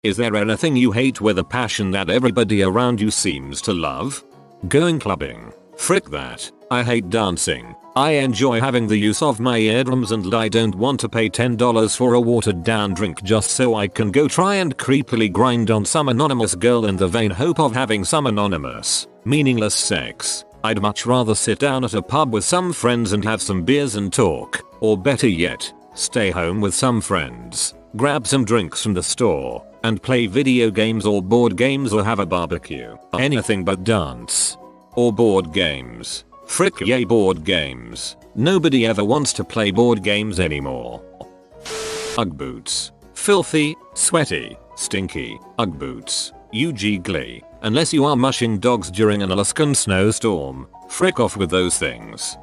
Is there anything you hate with a passion that everybody around you seems to love? Going clubbing. Frick that. I hate dancing. I enjoy having the use of my eardrums and I don't want to pay $10 for a watered down drink just so I can go try and creepily grind on some anonymous girl in the vain hope of having some anonymous, meaningless sex. I'd much rather sit down at a pub with some friends and have some beers and talk, or better yet, stay home with some friends, grab some drinks from the store, and play video games or board games or have a barbecue. Anything but dance. Or board games. Frick yay board games. Nobody ever wants to play board games anymore. Ugg boots. Filthy, sweaty, stinky, Ugg boots. UG Glee. Unless you are mushing dogs during an Alaskan snowstorm, frick off with those things.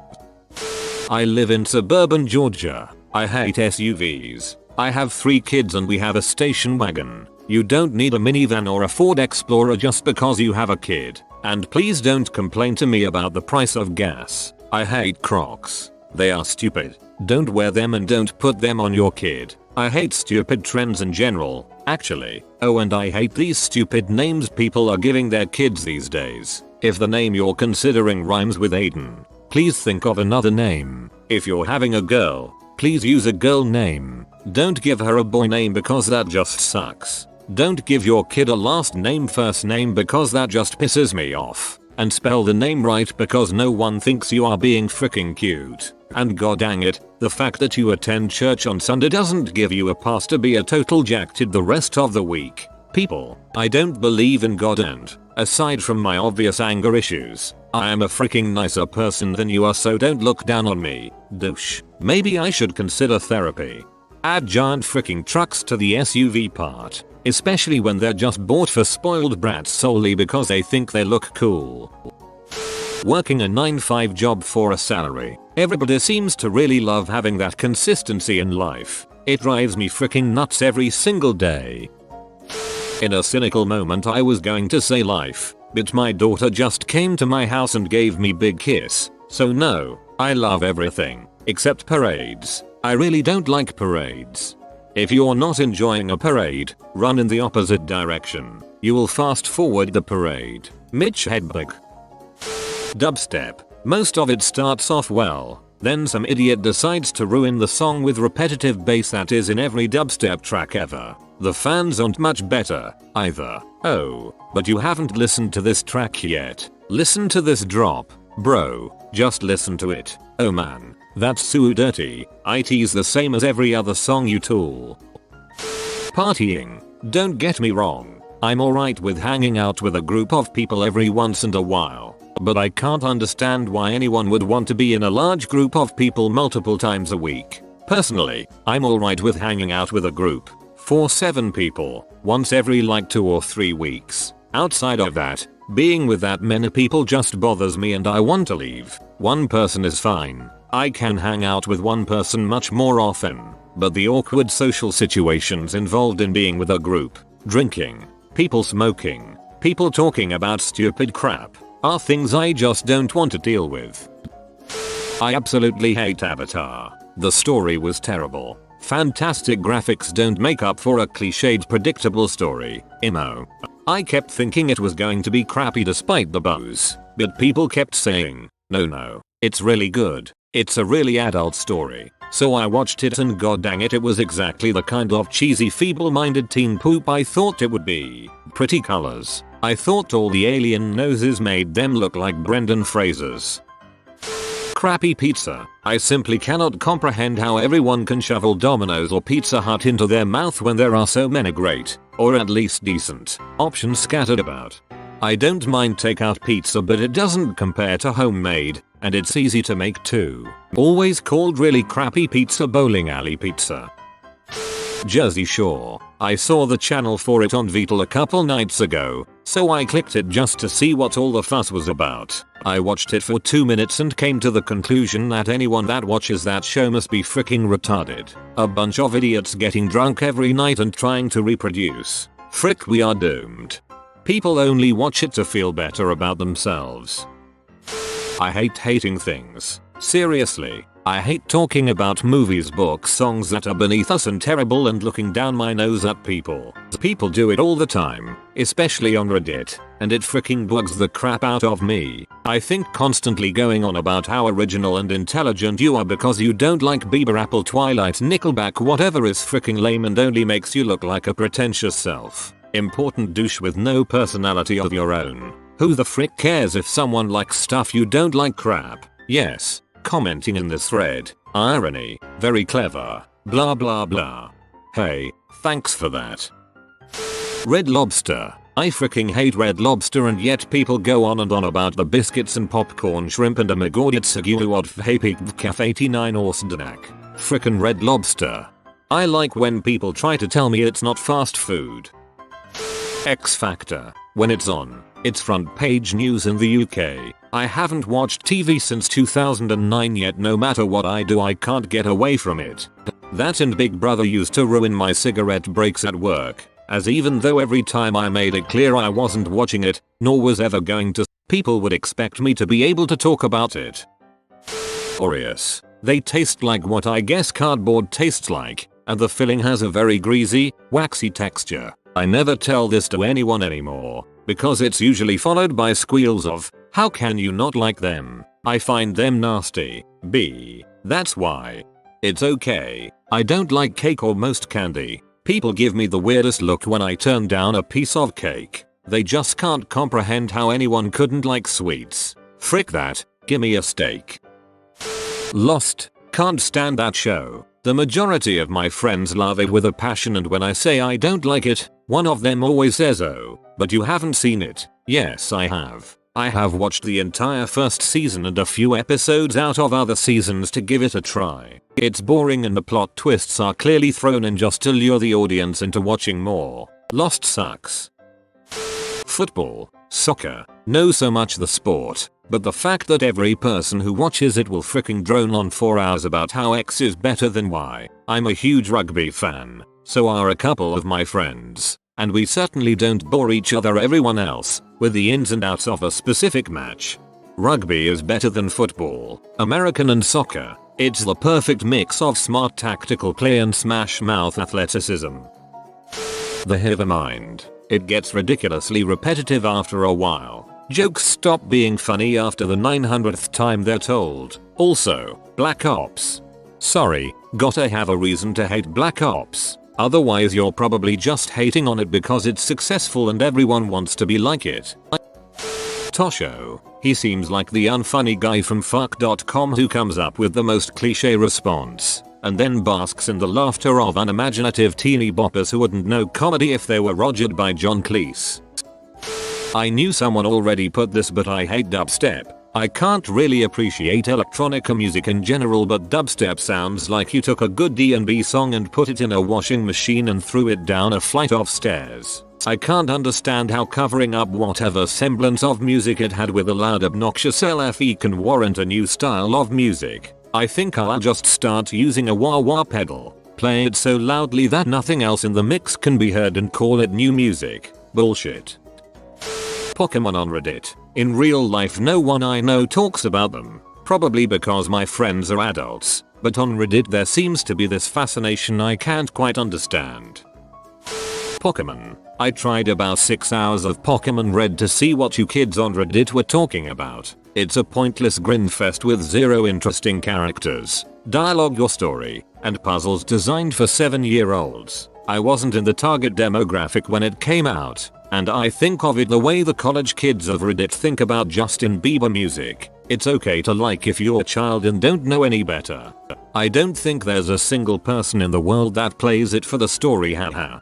I live in suburban Georgia. I hate SUVs. I have 3 kids and we have a station wagon. You don't need a minivan or a Ford Explorer just because you have a kid. And please don't complain to me about the price of gas. I hate Crocs. They are stupid. Don't wear them and don't put them on your kid. I hate stupid trends in general, actually. Oh, and I hate these stupid names people are giving their kids these days. If the name you're considering rhymes with Aiden, please think of another name. If you're having a girl, please use a girl name. Don't give her a boy name because that just sucks. Don't give your kid a last name first name because that just pisses me off. And spell the name right because no one thinks you are being freaking cute. And god dang it, the fact that you attend church on Sunday doesn't give you a pass to be a total jacktid the rest of the week. People, I don't believe in God and, aside from my obvious anger issues, I am a freaking nicer person than you are, so don't look down on me, douche. Maybe I should consider therapy. Add giant freaking trucks to the SUV part. Especially when they're just bought for spoiled brats solely because they think they look cool. Working a 9-5 job for a salary. Everybody seems to really love having that consistency in life. It drives me freaking nuts every single day. In a cynical moment I was going to say life, but my daughter just came to my house and gave me big kiss. So no, I love everything, except parades. I really don't like parades. If you're not enjoying a parade, run in the opposite direction. You will fast forward the parade. Mitch Hedberg. Dubstep. Most of it starts off well. Then some idiot decides to ruin the song with repetitive bass that is in every dubstep track ever. The fans aren't much better, either. Oh, but you haven't listened to this track yet. Listen to this drop. Bro, just listen to it. Oh man. That's so dirty. It's the same as every other song you tool. Partying. Don't get me wrong. I'm alright with hanging out with a group of people every once in a while. But I can't understand why anyone would want to be in a large group of people multiple times a week. Personally, I'm alright with hanging out with a group. 4-7 people. Once every like 2 or 3 weeks. Outside of that, being with that many people just bothers me and I want to leave. One person is fine. I can hang out with one person much more often, but the awkward social situations involved in being with a group, drinking, people smoking, people talking about stupid crap, are things I just don't want to deal with. I absolutely hate Avatar. The story was terrible. Fantastic graphics don't make up for a cliched predictable story, emo. I kept thinking it was going to be crappy despite the buzz, but people kept saying, no, it's really good. It's a really adult story. So I watched it and god dang it was exactly the kind of cheesy feeble-minded teen poop I thought it would be. Pretty colors. I thought all the alien noses made them look like Brendan Fraser's. Crappy pizza. I simply cannot comprehend how everyone can shovel Domino's or Pizza Hut into their mouth when there are so many great, or at least decent, options scattered about. I don't mind takeout pizza but it doesn't compare to homemade, and it's easy to make too. Always called really crappy pizza bowling alley pizza. Jersey Shore. I saw the channel for it on Beatles a couple nights ago, so I clicked it just to see what all the fuss was about. I watched it for 2 minutes and came to the conclusion that anyone that watches that show must be freaking retarded. A bunch of idiots getting drunk every night and trying to reproduce. Frick, we are doomed. People only watch it to feel better about themselves. I hate hating things. Seriously, I hate talking about movies, books, songs that are beneath us and terrible and looking down my nose at people. People do it all the time, especially on Reddit, and it freaking bugs the crap out of me. I think constantly going on about how original and intelligent you are because you don't like Bieber, Apple, Twilight, Nickelback, whatever is freaking lame and only makes you look like a pretentious self-important douche with no personality of your own. Who the frick cares if someone likes stuff you don't like? Crap. Yes. Commenting in this thread. Irony. Very clever. Blah blah blah. Hey, thanks for that. Red Lobster. I freaking hate Red Lobster and yet people go on and on about the biscuits and popcorn, shrimp and a megordit saguad vhapik 89 orsdanak. Frickin' Red Lobster. I like when people try to tell me it's not fast food. X Factor. When it's on, it's front page news in the UK. I haven't watched TV since 2009 yet. No matter what I do I can't get away from it. That and Big Brother used to ruin my cigarette breaks at work, as even though every time I made it clear I wasn't watching it, nor was ever going to, people would expect me to be able to talk about it. Oreos. They taste like what I guess cardboard tastes like, and the filling has a very greasy, waxy texture. I never tell this to anyone anymore, because it's usually followed by squeals of, how can you not like them? I find them nasty. B. That's why. It's okay. I don't like cake or most candy. People give me the weirdest look when I turn down a piece of cake. They just can't comprehend how anyone couldn't like sweets. Frick that. Gimme a steak. Lost. Can't stand that show. The majority of my friends love it with a passion, and when I say I don't like it, one of them always says, oh, but you haven't seen it. Yes, I have. I have watched the entire first season and a few episodes out of other seasons to give it a try. It's boring and the plot twists are clearly thrown in just to lure the audience into watching more. Lost sucks. Football, soccer, no so much the sport, but the fact that every person who watches it will freaking drone on for hours about how X is better than Y. I'm a huge rugby fan, so are a couple of my friends, and we certainly don't bore each other or everyone else with the ins and outs of a specific match. Rugby is better than football, American and soccer. It's the perfect mix of smart tactical play and smash mouth athleticism. The Hiver Mind. It gets ridiculously repetitive after a while. Jokes stop being funny after the 900th time they're told. Also, Black Ops. Sorry, gotta have a reason to hate Black Ops. Otherwise you're probably just hating on it because it's successful and everyone wants to be like it. Tosho. He seems like the unfunny guy from fuck.com who comes up with the most cliche response, and then basks in the laughter of unimaginative teeny boppers who wouldn't know comedy if they were rogered by John Cleese. I knew someone already put this, but I hate dubstep. I can't really appreciate electronica music in general, but dubstep sounds like you took a good D&B song and put it in a washing machine and threw it down a flight of stairs. I can't understand how covering up whatever semblance of music it had with a loud obnoxious LFE can warrant a new style of music. I think I'll just start using a wah-wah pedal, play it so loudly that nothing else in the mix can be heard, and call it new music. Bullshit. Pokemon on Reddit. In real life no one I know talks about them, probably because my friends are adults, but on Reddit there seems to be this fascination I can't quite understand. Pokemon. I tried about 6 hours of Pokemon Red to see what you kids on Reddit were talking about. It's a pointless grinfest with zero interesting characters, dialogue or story, and puzzles designed for 7-year-olds. I wasn't in the target demographic when it came out, and I think of it the way the college kids of Reddit think about Justin Bieber music. It's okay to like if you're a child and don't know any better. I don't think there's a single person in the world that plays it for the story, haha.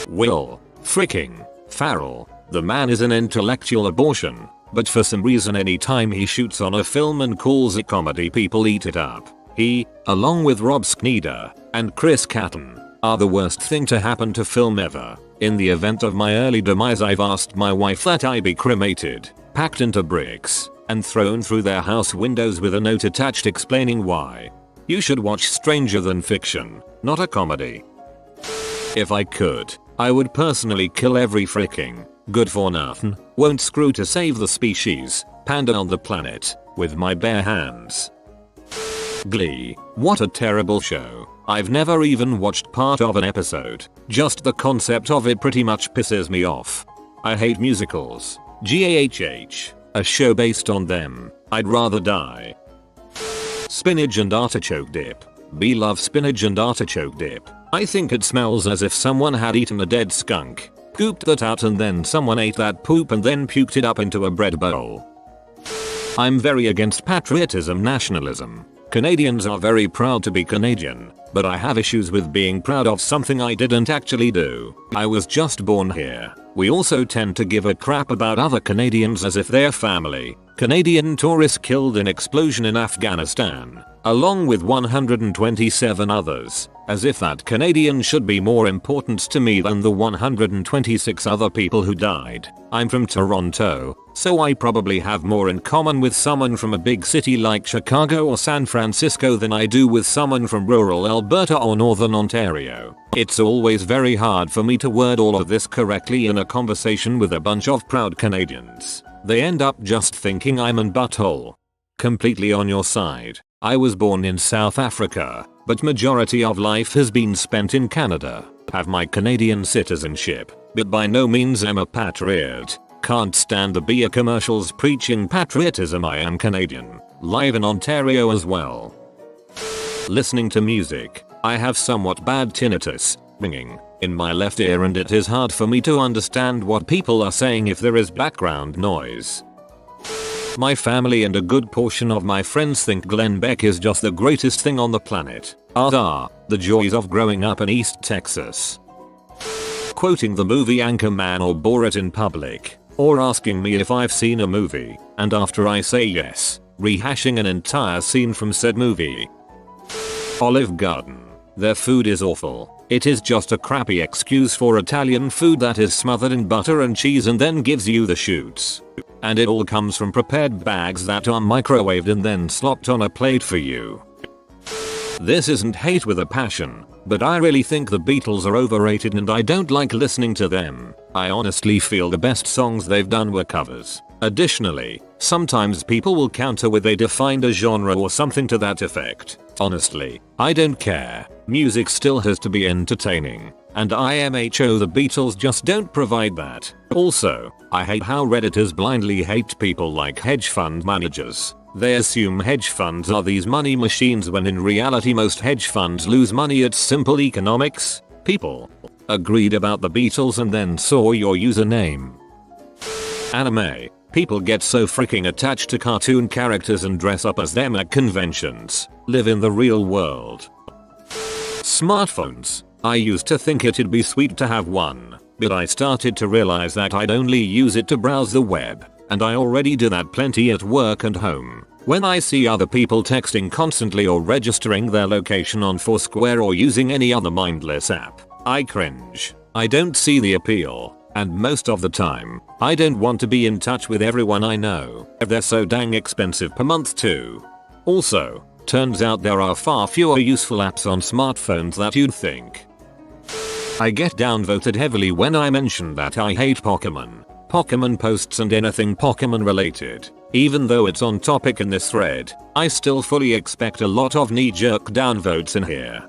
Will freaking Ferrell. The man is an intellectual abortion, but for some reason anytime he shoots on a film and calls it comedy people eat it up. He, along with Rob Schneider and Chris Kattan, are the worst thing to happen to film ever. In the event of my early demise I've asked my wife that I be cremated, packed into bricks, and thrown through their house windows with a note attached explaining why. You should watch Stranger Than Fiction, not a comedy. If I could, I would personally kill every freaking good for nothing, won't screw to save the species, panda on the planet, with my bare hands. Glee. What a terrible show. I've never even watched part of an episode. Just the concept of it pretty much pisses me off. I hate musicals. GAHH. A show based on them. I'd rather die. Spinach and artichoke dip. We love spinach and artichoke dip. I think it smells as if someone had eaten a dead skunk, pooped that out, and then someone ate that poop and then puked it up into a bread bowl. I'm very against patriotism nationalism. Canadians are very proud to be Canadian, but I have issues with being proud of something I didn't actually do. I was just born here. We also tend to give a crap about other Canadians as if they're family. Canadian tourist killed in explosion in Afghanistan, along with 127 others, as if that Canadian should be more important to me than the 126 other people who died. I'm from Toronto, so I probably have more in common with someone from a big city like Chicago or San Francisco than I do with someone from rural Alberta or Northern Ontario. It's always very hard for me to word all of this correctly in a conversation with a bunch of proud Canadians. They end up just thinking I'm an butthole. Completely on your side. I was born in South Africa, but majority of life has been spent in Canada. Have my Canadian citizenship, but by no means am a patriot. Can't stand the beer commercials preaching patriotism. I am Canadian. Live in Ontario as well. Listening to music. I have somewhat bad tinnitus, ringing, in my left ear, and it is hard for me to understand what people are saying if there is background noise. My family and a good portion of my friends think Glenn Beck is just the greatest thing on the planet. The joys of growing up in East Texas. Quoting the movie Anchorman or Borat in public, or asking me if I've seen a movie, and after I say yes, rehashing an entire scene from said movie. Olive Garden. Their food is awful. It is just a crappy excuse for Italian food that is smothered in butter and cheese and then gives you the shoots. And it all comes from prepared bags that are microwaved and then slopped on a plate for you. This isn't hate with a passion, but I really think the Beatles are overrated and I don't like listening to them. I honestly feel the best songs they've done were covers. Additionally, sometimes people will counter with they defined a genre or something to that effect. Honestly, I don't care. Music still has to be entertaining. And IMHO the Beatles just don't provide that. Also, I hate how Redditors blindly hate people like hedge fund managers. They assume hedge funds are these money machines when in reality most hedge funds lose money. It's simple economics. People agreed about the Beatles and then saw your username. Anime. People get so freaking attached to cartoon characters and dress up as them at conventions. Live in the real world. Smartphones. I used to think it'd be sweet to have one, but I started to realize that I'd only use it to browse the web, and I already do that plenty at work and home. When I see other people texting constantly or registering their location on Foursquare or using any other mindless app, I cringe. I don't see the appeal. And most of the time, I don't want to be in touch with everyone I know. They're so dang expensive per month too. Also, turns out there are far fewer useful apps on smartphones that you'd think. I get downvoted heavily when I mention that I hate Pokemon. Pokemon posts and anything Pokemon related. Even though it's on topic in this thread, I still fully expect a lot of knee-jerk downvotes in here.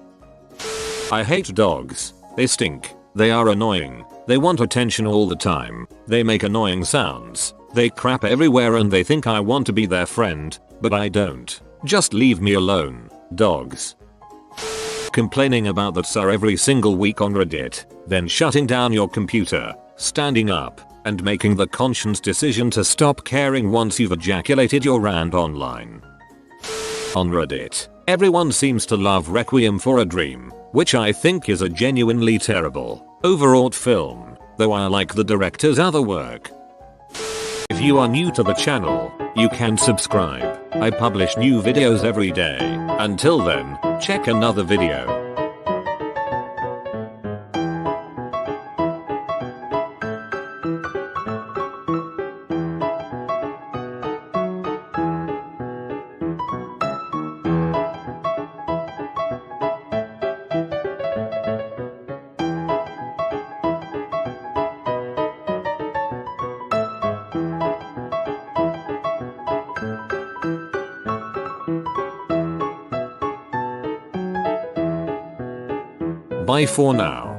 I hate dogs. They stink. They are annoying. They want attention all the time. They make annoying sounds. They crap everywhere and they think I want to be their friend, but I don't. Just leave me alone, dogs. Complaining about that sir every single week on Reddit, then shutting down your computer, standing up, and making the conscious decision to stop caring once you've ejaculated your rant online. On Reddit, everyone seems to love Requiem for a Dream, which I think is a genuinely terrible, overwrought film, though I like the director's other work. If you are new to the channel, you can subscribe. I publish new videos every day. Until then, check another video. Bye for now.